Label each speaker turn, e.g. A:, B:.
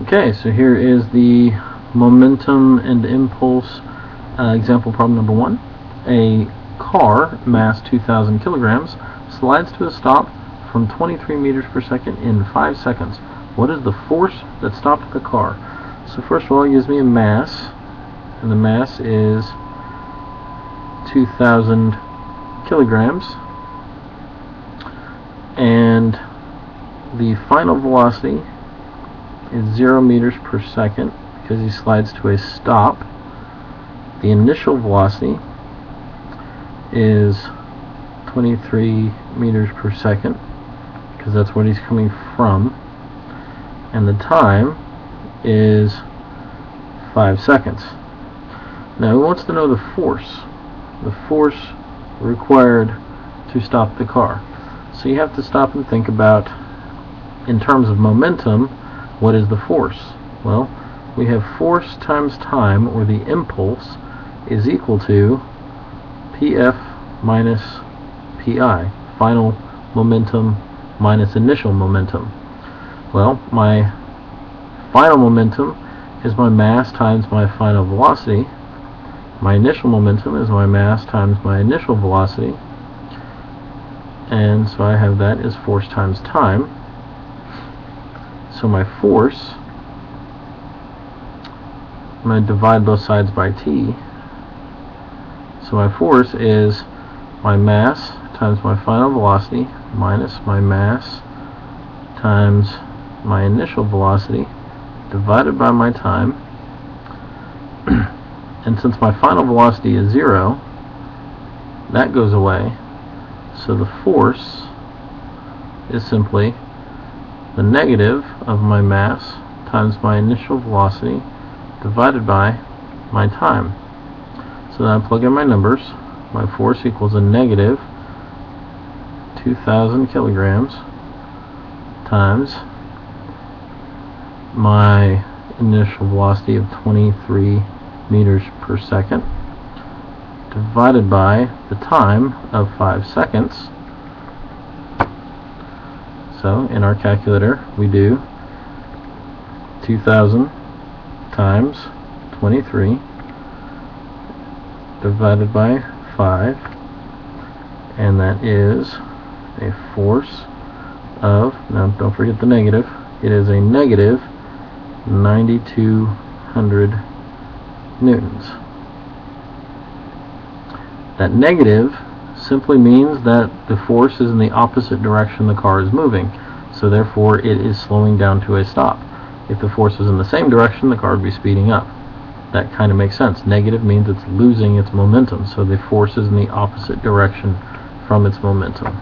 A: Okay, so here is the momentum and impulse example problem number 1. A car, mass 2,000 kilograms, slides to a stop from 23 meters per second in 5 seconds. What is the force that stopped the car? So first of all, it gives me a mass, and the mass is 2,000 kilograms, and the final velocity is 0 meters per second because he slides to a stop. The initial velocity is 23 meters per second because that's what he's coming from, and the time is 5 seconds. Now he wants to know the force required to stop the car. So you have to stop and think about, in terms of momentum, what is the force? Well, we have force times time, or the impulse, is equal to Pf minus Pi, final momentum minus initial momentum. Well, my final momentum is my mass times my final velocity. My initial momentum is my mass times my initial velocity, and so I have that as force times time. So my force, I'm going to divide both sides by t. So my force is my mass times my final velocity minus my mass times my initial velocity divided by my time. And since my final velocity is 0, that goes away. So the force is simply the negative of my mass times my initial velocity divided by my time. So then I plug in my numbers. My force equals a negative 2,000 kilograms times my initial velocity of 23 meters per second divided by the time of 5 seconds. So in our calculator we do 2,000 times 23 divided by 5, and that is a force of, now don't forget the negative, it is a negative 9,200 newtons. That negative simply means that the force is in the opposite direction the car is moving, so therefore it is slowing down to a stop. If the force was in the same direction, the car would be speeding up. That kind of makes sense. Negative means it's losing its momentum, so the force is in the opposite direction from its momentum.